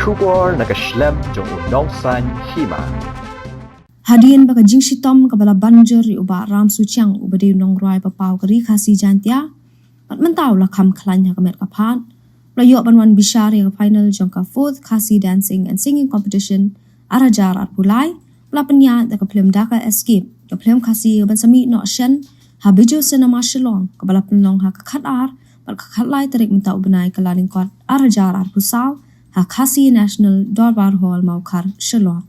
Shubor nakaslem jong unongsan hima. Hadian baka jing sitom kabala banjer uba ram suciang uba de nong roi papau kari khasi jantia pat mentau la kham khlanya kamet kaphan layo banwan bishari ka final jong ka fourth khasi dancing and singing competition arajar at pulai la penya da ka film daka escape ka film khasi ban sami no shen habijo cinema shillong kabala penlong ha ka khat ar pat ka khat lai tarik mentau benai kalaning kot arajar at pusau ha khasi national dorbar hall maukar shillong.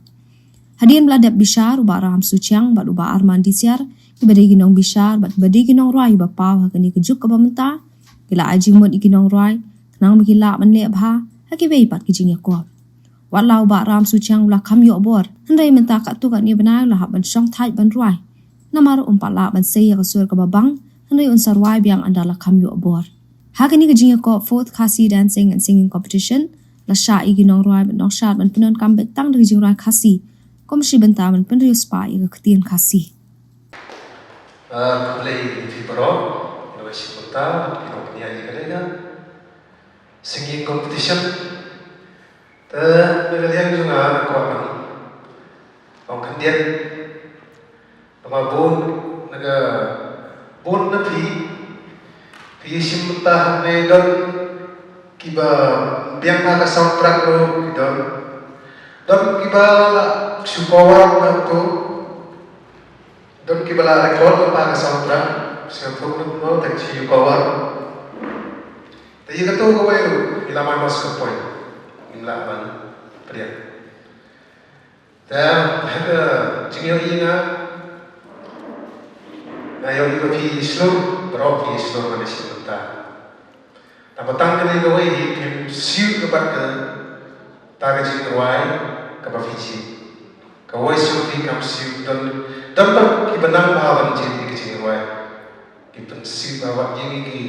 Hadian beladap bishar uba ram suciang bat uba arman disiar ibade ginong bishar bat ibade ginong roi uba pau hakani kejuk ka bamenta gila ajing mod iginong roi nang mikila manle bha hakibei pat kijing yakop walau uba ram suciang ula kham yo bor hendai menta ka tu ka ni bana la ban song thai ban roi namar umpala ban sei ka sur ka babang hendai unsar roi biang andala kham yo bor hakani kijing yakop fourth khasi dancing and singing competition la sha iginong roi ban nok shat ban pinon kam betang de kijing roi khasi komisi bentaman penrius pa iga ketien kasih. Kulai Fibro, Indonesia Kota, Pino penyanyi kadang singing competition. Mereka juga kawan orang kendian, nama bon, naga bon nanti, pisim mentah medon kiba biang naga soundtrack lo gitu, don kiba Syukawar nanti, dan kita rekod pada soundtrack, siapa pun mau tak Syukawar. Tapi kita tu kau itu, kita main masuk point, kita main periak. Dan ada jenayah ini, ayam itu pi Islam, berapa pi Islam Malaysia kita. Dan petang kali kau ini film siu kepada tak jenayah kepada Fiji. Kawai sufi kam siu dan dapat kibenang bahawan jadi kecil kawai kipen siu bawa jadi ki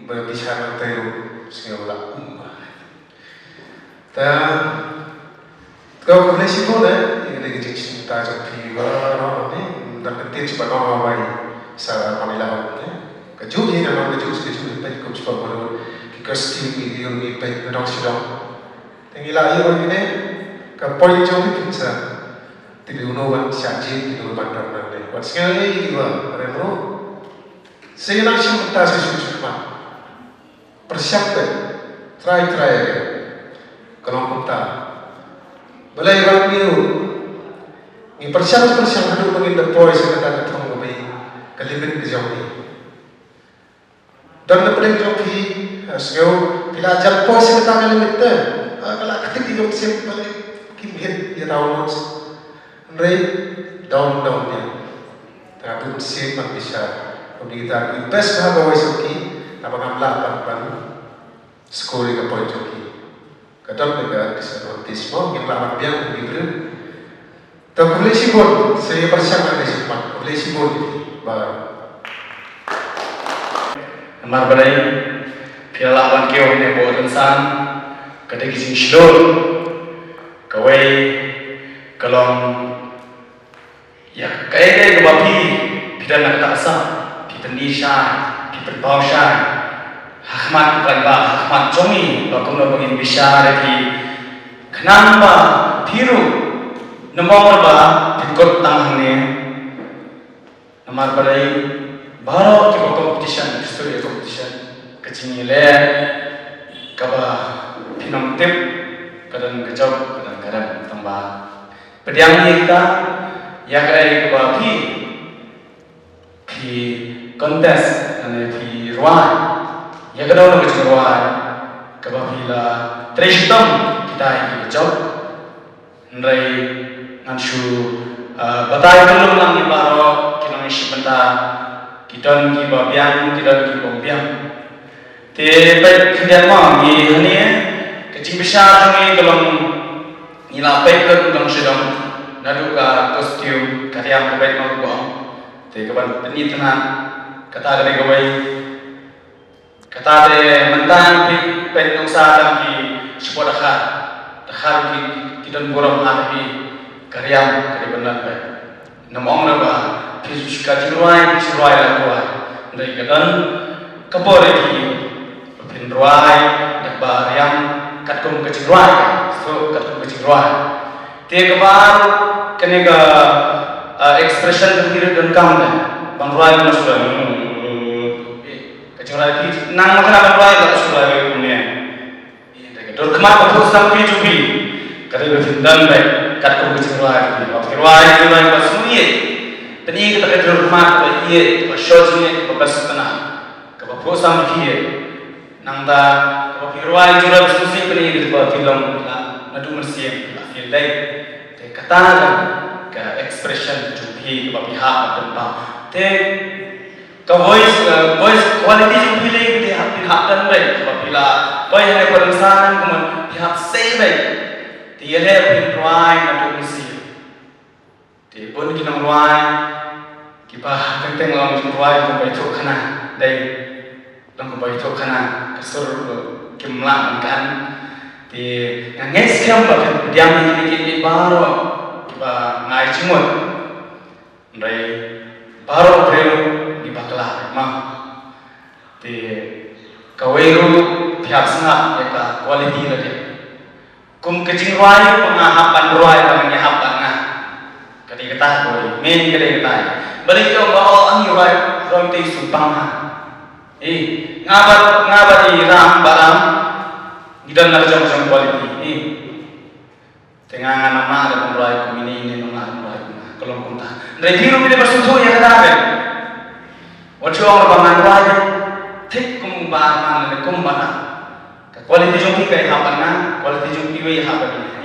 berbicara tayo segala ummah. Dan kau boleh sih boleh ini lagi jadi cerita jadi orang ni dan nanti coba orang bayi salah pamilah ni kejuh ni nama kejuh baik kau coba boleh kita skill video ni baik bedong sedang. Tinggilah ini ni kau poin jauh itu bisa. Tidak unovan siaji, tidak unovan ternak. Wat sekali juga, remro. Saya nak cinta sesuatu persiapkan, try aja. Kalau kita, balai ramai ni persiap dulu bagi deploy sekarang ketemu kami, kalimat dijauh ni. Dan daripada jauh ni, sekarang bila jam pos sekarang kalimat tu, kalau ketika siap balik kimhit dia tahu down nya, tapi mesti bisa. Kemudian kita invest bahawa wajib apa ngambil pan skor yang poin joki. Kadang juga disadvantage yang lawan biang begitu. Tapi boleh sibuk, saya persiapkan di sini. Boleh sibuk, baru. Amar berai, pihak lawan kau ini buat insan, ketika sing slow, kawai kalau ya kayak kebapi kita nak tak sah kita nisah kita bausa hakmat bukan hakmat jomi kalau nak begini bisa lagi kenapa biru nomor bah ikut tang ni nomor berai baru kita competition story competition kecil le kaba pinam tip kadang kejauh kadang tambah pediang kita yang kaya kebapi pi kontes ane pi ruai yang kedua nak macam ruai kebapi lah terhitung kita ini kejauh nrai ngansu batai belum lang ni baru kita mesti benda kita ni babiang kita ni bombiang tapi kerja mana ni kecil besar ni kalau nilai ke dalam sedang naduka kostum karya pemain mau buang, jadi kapan penitenan kata dari kawai kata dari mentang penung sadang di sebuah dakhar kita borong hari karya dari benar baik, namong nama Yesus kajiruai lakuai, dari kadan kapore di penruai dapat yang katkum kajiruai, so kat jingruai te kabar kenega expression tu kira dan kam deh bang ruai mana sudah kecilai ki nang makan bang ruai tak sudah punya dor kemat betul sampai jubi kada berfindan baik kat ko kecilai ki ruai pas semua tadi kita kata rumah kita iya shownya kita pas tanah kita berusaha mikir nang ta kita ruai juga berusaha beri kita film nadu mersih kita feel day te kata kan ke expression jubi kita pihak tanpa te ke voice quality jubi lagi pihak dan baik kita bila boy yang perusahaan kemudian pihak say baik dia le ruai nadu mersih te pun kita ruai kita tentang orang ruai ko bai thok khana dai lang ko bai thok khana kasur kimla kan ti ngai scam ba diam ni ki baro ba ngai chimot dai baro preo di bakla ma ti kawairu pihak sangat ya ka quality la de kum kecing ruai pengahapan ruai pengahapan na kati kata boy main kali kata balik ke bawa ang yurai from te supang ha ngabat di ram baram gidan na jong quality tengah nama ada pemulai kumini nama kalau kunta dari biru bila bersusu ya kada wajo orang bangan ruai tik kumbar mana kumbana quality jong kai hapan na quality jong piwe hapan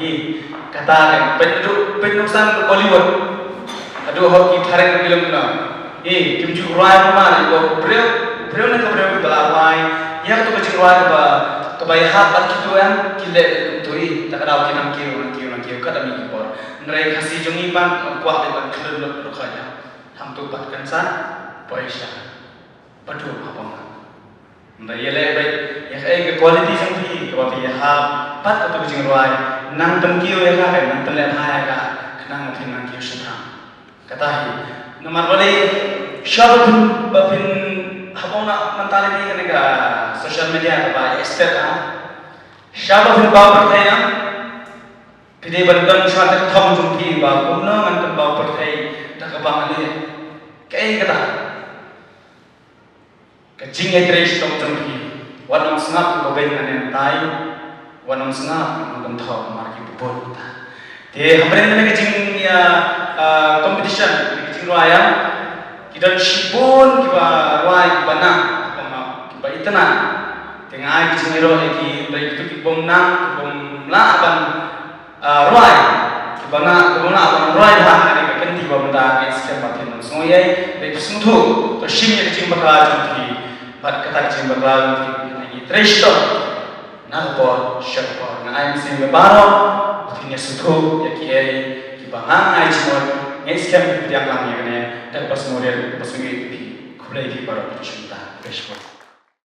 kata kan penuksan Bollywood aduh hoki tarik film na kimju ruai mana ko breu na breu dalawai ya to kecil ruai ba kabaya hat gitu kan kile tui tak ada kinam kiu kada mi por nrai khasi jongi ban kuat ban khulul lo khaya ham tu pat kan san paisa padu apa ma nrai yele bai ya ke quality jong pi ko pi ha pat to kecil ruai nang tam kiu ya ka nang tele phaya ka nang thin nang kiu sha kata nomor balik shop bapin habona mentality kenega social media apa estet shop bapin bawa perthai na pide bandan shot thom jumpi ba kumna ngan bawa perthai tak bang ali kai kata kajing etres tom jumpi wanam snap ko ben nan tai wanam snap ngam thom marki bubon te hamre ne kajing ya competition kecil ruaya kita shipun kita ruai bana kita itana tengah kecil ro lagi dari itu kita nang la ban ruai kita na ban ruai dah ada kan di bawah dah ke setiap batin soalnya dari suntu to shimnya kecil bakal jadi bat kata kecil bakal lagi tresto na po shop na ai sing baro punya suntu ya kiai bangang ai cimot ngeskem yang lamnya kene dan pas model pas ngi kulai di baru cinta Facebook